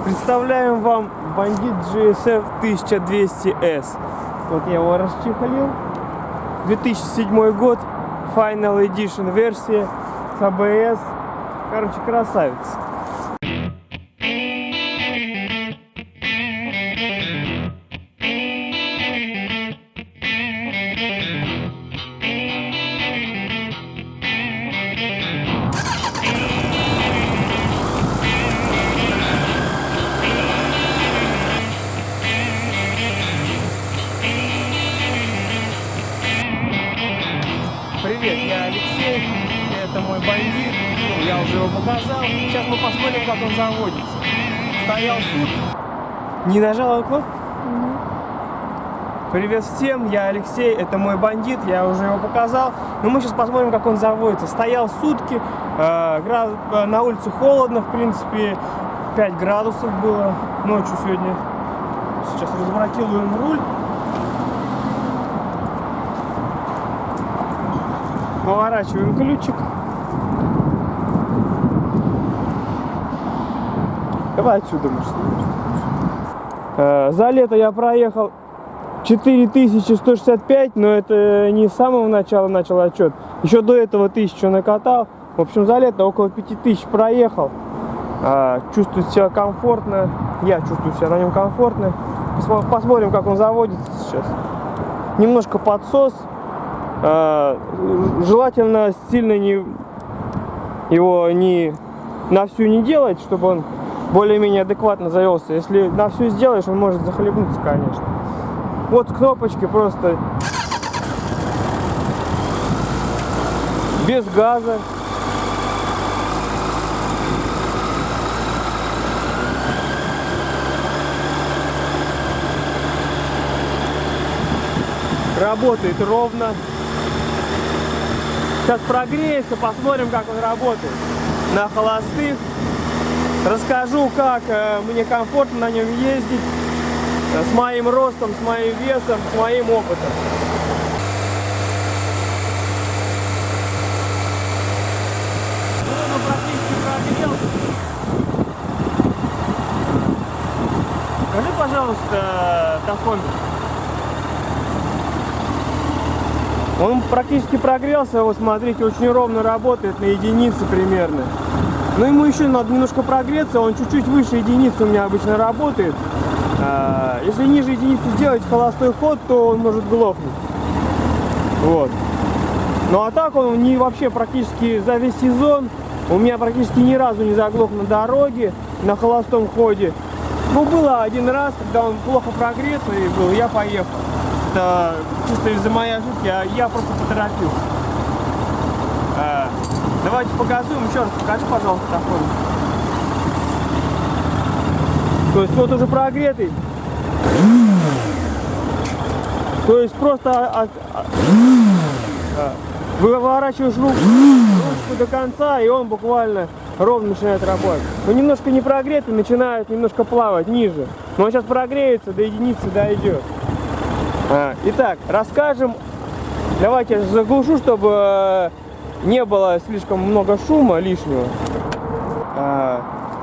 Представляем вам Bandit GSF 1200S. Вот я его расчехлил. 2007 год, Final Edition версия с ABS. Короче, красавец. Привет, я Алексей, это мой бандит, я уже его показал. Сейчас мы посмотрим, как он заводится. Стоял сутки. Не нажал кнопку? Привет всем, я Алексей, это мой бандит, я уже его показал. Но мы сейчас посмотрим, как он заводится. Стоял сутки, на улице холодно, в принципе, 5 градусов было ночью сегодня. Сейчас разблокируем руль. Поворачиваем ключик. Давай отсюда, может. За лето я проехал 4165, но это не с самого начала начал отчет. Еще до этого 1000 накатал. В общем, за лето около 5000 проехал. Чувствую себя комфортно. Я чувствую себя на нем комфортно. Посмотрим, как он заводится сейчас. Немножко подсос. Желательно сильно его не на всю не делать, чтобы он более-менее адекватно завелся. Если на всю сделаешь, он может захлебнуться, конечно. Вот кнопочки просто без газа. Работает ровно. Сейчас прогреется, посмотрим, как он работает на холостых. Расскажу, как мне комфортно на нем ездить, с моим ростом, с моим весом, с моим опытом. Он практически прогрелся. Скажи, пожалуйста, тахометр. Он практически прогрелся, вот смотрите, очень ровно работает на единице примерно. Но ему еще надо немножко прогреться, он чуть-чуть выше единицы у меня обычно работает. Если ниже единицы сделать холостой ход, то он может глохнуть. Вот. Ну а так он не вообще практически за весь сезон у меня практически ни разу не заглох на дороге, на холостом ходе. Ну было один раз, когда он плохо прогретый был, я поехал. Это чисто из-за моей ошибки, я просто поторопился. Давайте показываем, еще раз покажи, пожалуйста, такой. То есть вот уже прогретый. То есть просто выворачиваешь ручку до конца, и он буквально ровно начинает работать. Но немножко не прогретый, начинает немножко плавать ниже. Но он сейчас прогреется, до единицы дойдет. Итак, расскажем. Давайте я заглушу, чтобы не было слишком много шума лишнего.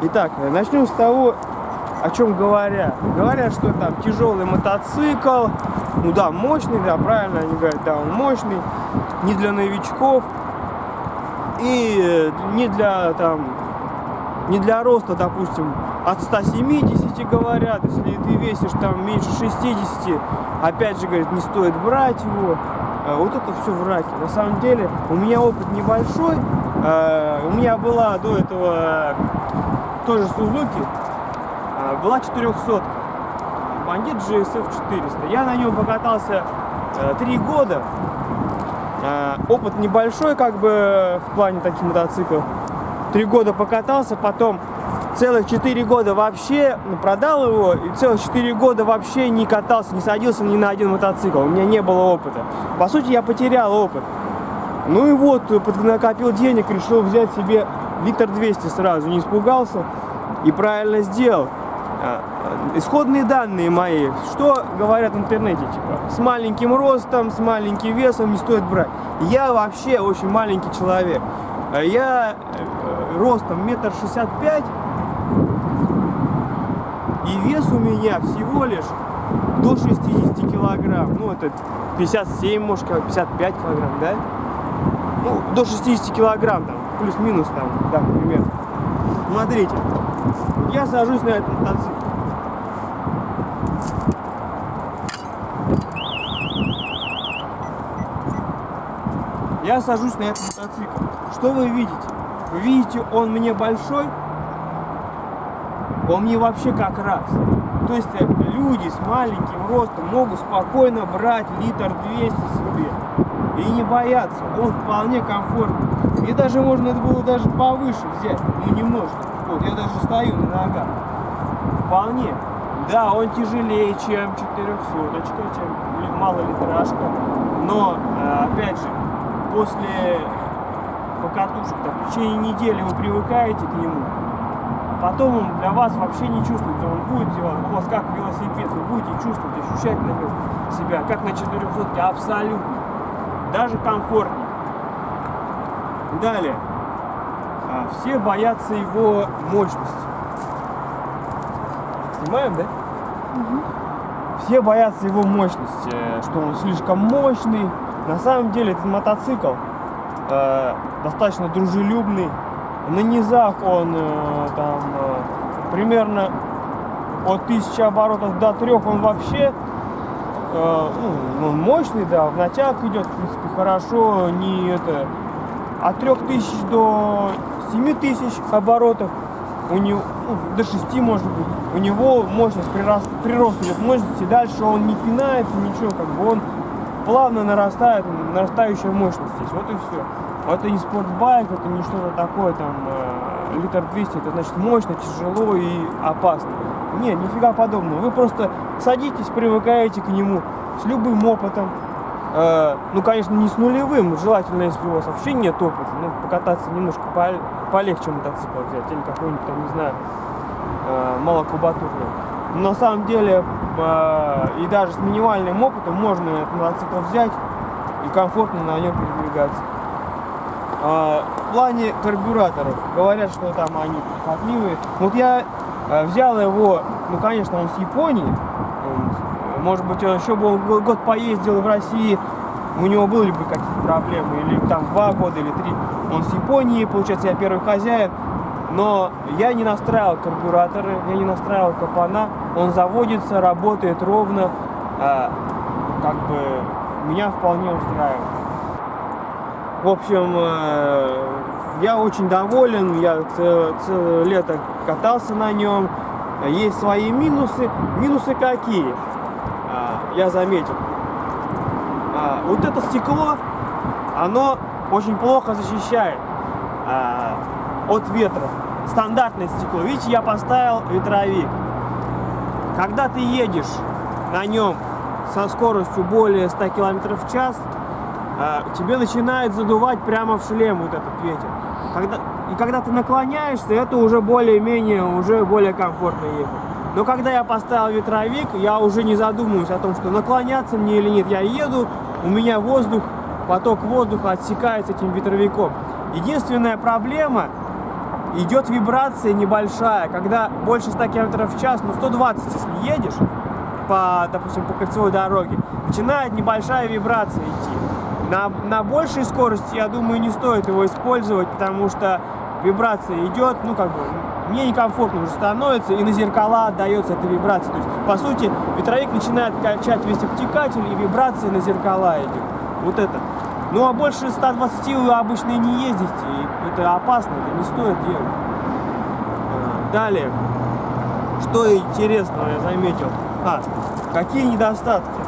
Итак, начнем с того, о чем говорят. Говорят, что там тяжелый мотоцикл. Ну да, мощный, да, правильно они говорят, да, он мощный. Не для новичков. И не для роста, допустим, от 170 говорят, если ты весишь там меньше 60, опять же, говорят, не стоит брать его. Вот это все враки. На самом деле, у меня опыт небольшой. У меня была до этого тоже Suzuki, была 400, Bandit GSF 400. Я на нем покатался 3 года. Опыт небольшой, как бы, в плане таких мотоциклов. 3 года покатался, потом целых 4 года вообще продал его, и целых 4 года вообще не катался, не садился ни на один мотоцикл. У меня не было опыта. По сути, я потерял опыт. Ну и вот, накопил денег, решил взять себе Victor 200 сразу, не испугался и правильно сделал. Исходные данные мои, что говорят в интернете, типа, с маленьким ростом, с маленьким весом не стоит брать. Я вообще очень маленький человек. Я ростом 1,65 м, И вес у меня всего лишь до 60 килограмм. Ну, это 57, может, 55 килограмм, да? Ну, до 60 килограмм, там, плюс-минус, там, да, примерно. Смотрите, я сажусь на этот мотоцикл. Я сажусь на этот мотоцикл. Что вы видите? Вы видите, он мне большой, он мне вообще как раз. То есть люди с маленьким ростом могут спокойно брать литр 200 себе. И не бояться, он вполне комфортный. И даже можно было даже повыше взять, ну немножко. Вот, я даже стою на ногах. Вполне. Да, он тяжелее, чем 400-очка, чем малолитражка. Но, опять же, после покатушек, в течение недели вы привыкаете к нему. Потом он для вас вообще не чувствуется. Он будет делать у вас как велосипед. Вы будете чувствовать, ощущать на нем себя, как на 400-ке, абсолютно. Даже комфортнее. Далее. Все боятся его мощности. Снимаем, да? Угу. Все боятся его мощности, что он слишком мощный. На самом деле этот мотоцикл достаточно дружелюбный. На низах он примерно от 1000 оборотов до 3 он вообще он мощный, да, в натяг идет, в принципе, хорошо, не это. От 3000 до 7000 оборотов у него, до 6 может быть, у него мощность, прирост идет мощности, дальше он не пинается, ничего, как бы он плавно нарастает, нарастающая мощность здесь, вот и все. Это не спортбайк, это не что-то такое, там, литр 200, это значит мощно, тяжело и опасно. Нет, нифига подобного. Вы просто садитесь, привыкаете к нему с любым опытом. Ну, конечно, не с нулевым, желательно, если у вас вообще нет опыта, ну, покататься немножко полегче мотоцикл взять, или какой-нибудь, там, не знаю, малокубатурный. Но на самом деле, и даже с минимальным опытом можно этот мотоцикл взять и комфортно на нем передвигаться. В плане карбюраторов говорят, что там они прихотливые. Вот я взял его, ну, конечно, он с Японии. Может быть, он еще был год поездил в России, у него были бы какие-то проблемы, или там 2 года, или 3. Он с Японии, получается, я первый хозяин. Но я не настраивал карбюраторы, я не настраивал клапана. Он заводится, работает ровно. Как бы меня вполне устраивает. В общем, я очень доволен, я целое лето катался на нем. Есть свои минусы. Минусы какие? Я заметил. Вот это стекло, оно очень плохо защищает от ветра. Стандартное стекло. Видите, я поставил ветровик. Когда ты едешь на нем со скоростью более 100 км в час, тебе начинает задувать прямо в шлем вот этот ветер. Когда ты наклоняешься, это уже более-менее, уже более комфортно ехать. Но когда я поставил ветровик, я уже не задумываюсь о том, что наклоняться мне или нет. Я еду, у меня поток воздуха отсекается этим ветровиком. Единственная проблема, идет вибрация небольшая. Когда больше 100 км в час, 120, если едешь, допустим, по кольцевой дороге, начинает небольшая вибрация идти. На большей скорости, я думаю, не стоит его использовать, потому что вибрация идет, мне некомфортно уже становится, и на зеркала отдается эта вибрация. То есть, по сути, ветровик начинает качать весь обтекатель, и вибрация на зеркала идет. Вот это. Ну, а больше 120 вы обычно и не ездите, и это опасно, это не стоит делать. Далее, что интересного я заметил. Какие недостатки?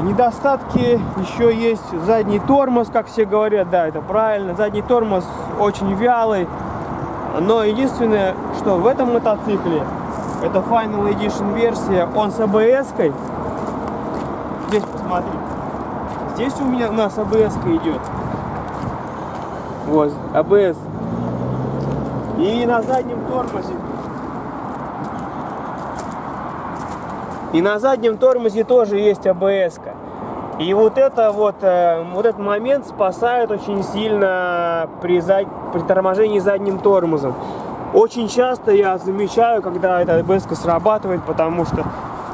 Недостатки еще есть задний тормоз, как все говорят, да, это правильно. Задний тормоз очень вялый. Но единственное, что в этом мотоцикле, это Final Edition версия, он с ABS-кой. Здесь посмотрите. Здесь у нас ABS-ка идет. Вот, ABS. И на заднем тормозе. И на заднем тормозе тоже есть ABS-ка. И вот этот момент спасает очень сильно при торможении задним тормозом. Очень часто я замечаю, когда эта АБС срабатывает, потому что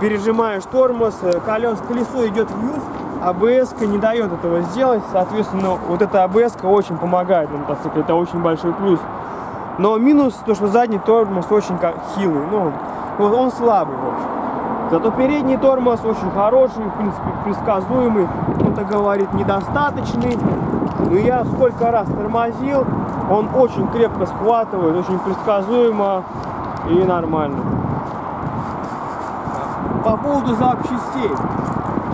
пережимаешь тормоз, колесо идет вниз, АБС не дает этого сделать, соответственно, вот эта АБС очень помогает на мотоцикле, это очень большой плюс. Но минус то, что задний тормоз очень хилый, ну, он слабый, в общем. Зато передний тормоз очень хороший, в принципе, предсказуемый, кто-то говорит недостаточный. Но я сколько раз тормозил, он очень крепко схватывает, очень предсказуемо и нормально. По поводу запчастей.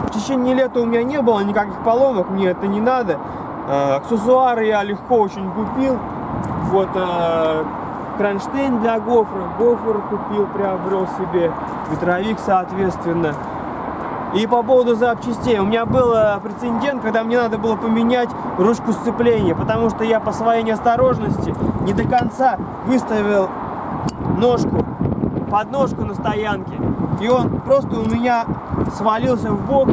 В течение лета у меня не было никаких поломок, мне это не надо. Аксессуары я легко очень купил. Вот кронштейн для гофра, гофр купил, приобрел себе, ветровик соответственно. И по поводу запчастей, у меня был прецедент, когда мне надо было поменять ручку сцепления, потому что я по своей неосторожности не до конца выставил ножку, подножку на стоянке, и он просто у меня свалился в бок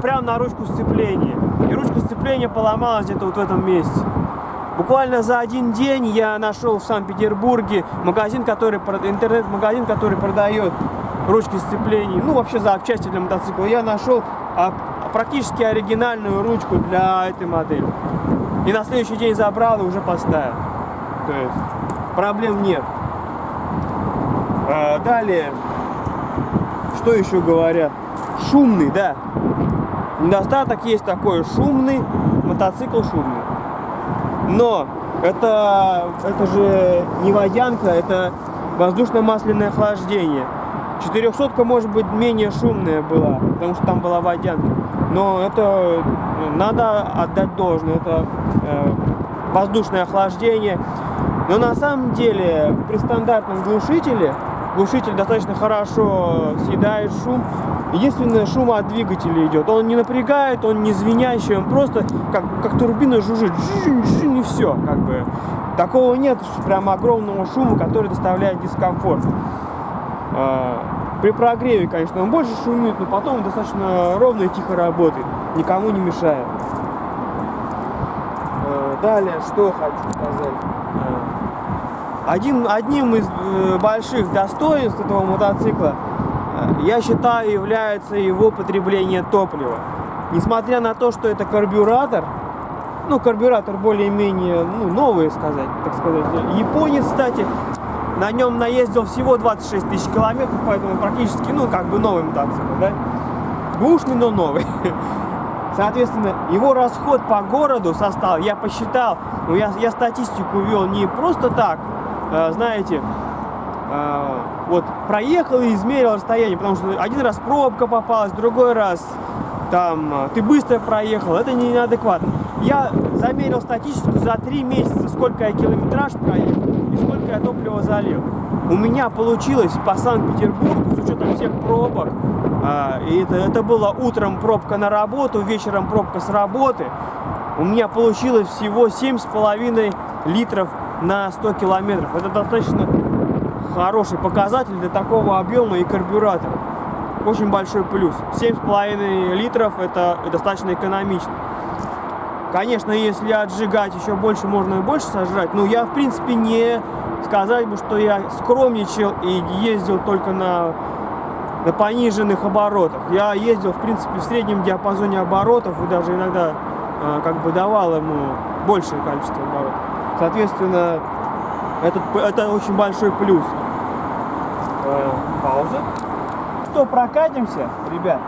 прямо на ручку сцепления, и ручка сцепления поломалась где-то вот в этом месте. Буквально за один день я нашел в Санкт-Петербурге интернет-магазин, который продает ручки сцеплений, ну вообще запчасти для мотоцикла. Я нашел практически оригинальную ручку для этой модели. И на следующий день забрал и уже поставил. То есть проблем нет. Далее, что еще говорят? Шумный, да. Недостаток есть такой, шумный, мотоцикл шумный. Но это же не водянка, это воздушно-масляное охлаждение. 400-ка может быть менее шумная была, потому что там была водянка. Но это надо отдать должное, это воздушное охлаждение. Но на самом деле при стандартном глушитель достаточно хорошо съедает шум. Единственное, шум от двигателя идет. Он не напрягает, он не звенящий, он просто как турбина жужжит, и все. Как бы. Такого нет прям огромного шума, который доставляет дискомфорт. При прогреве, конечно, он больше шумит, но потом он достаточно ровно и тихо работает, никому не мешает. Далее, что хочу сказать. Одним из больших достоинств этого мотоцикла, я считаю, является его потребление топлива. Несмотря на то, что это карбюратор, карбюратор более-менее новый, так сказать. Японец, кстати, на нем наездил всего 26 тысяч километров, поэтому практически, новый мотоцикл, да? Бушный, но новый. Соответственно, его расход по городу состав, я посчитал, я статистику вел не просто так, знаете, вот проехал и измерил расстояние, потому что один раз пробка попалась, другой раз там ты быстро проехал, это неадекватно. Я замерил статистику за 3 месяца, сколько я километраж проехал и сколько я топлива залил. У меня получилось по Санкт-Петербургу, с учетом всех пробок, и это было утром пробка на работу, вечером пробка с работы, у меня получилось всего 7,5 литров на 100 километров. Это достаточно хороший показатель для такого объема и карбюратора. Очень большой плюс. 7,5 литров это достаточно экономично. Конечно, если отжигать еще больше, можно и больше сожрать. Но я, в принципе, не сказать бы, что я скромничал и ездил только на пониженных оборотах. Я ездил, в принципе, в среднем диапазоне оборотов и даже иногда давал ему большее количество оборотов. Соответственно, это очень большой плюс. Пауза. Что, прокатимся, ребят?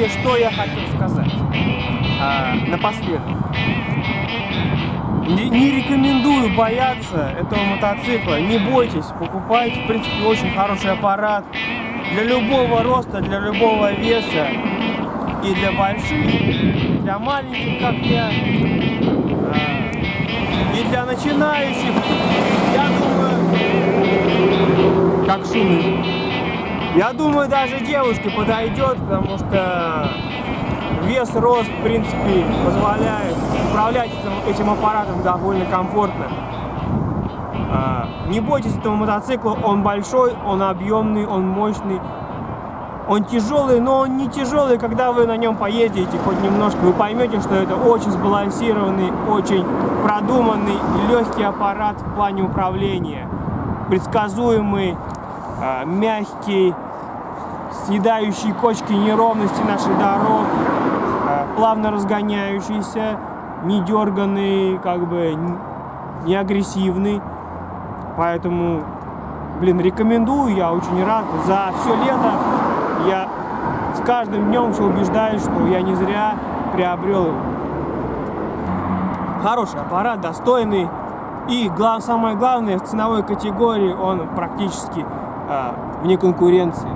И что я хотел сказать напоследок. Не рекомендую бояться этого мотоцикла. Не бойтесь, покупайте. В принципе, очень хороший аппарат. Для любого роста, для любого веса. И для больших, и для маленьких, как я. И для начинающих. Я думаю, как шумно. Я думаю, даже девушке подойдет, потому что вес, рост, в принципе, позволяет управлять этим аппаратом довольно комфортно. Не бойтесь этого мотоцикла, он большой, он объемный, он мощный. Он тяжелый, но он не тяжелый, когда вы на нем поездите хоть немножко, вы поймете, что это очень сбалансированный, очень продуманный и легкий аппарат в плане управления. Предсказуемый, мягкий, съедающий кочки неровности наших дорог, плавно разгоняющийся, не дерганный, как бы не агрессивный. Поэтому, рекомендую, я очень рад. За все лето я с каждым днем все убеждаюсь, что я не зря приобрел его. Хороший аппарат, достойный. И самое главное, в ценовой категории он практически вне конкуренции.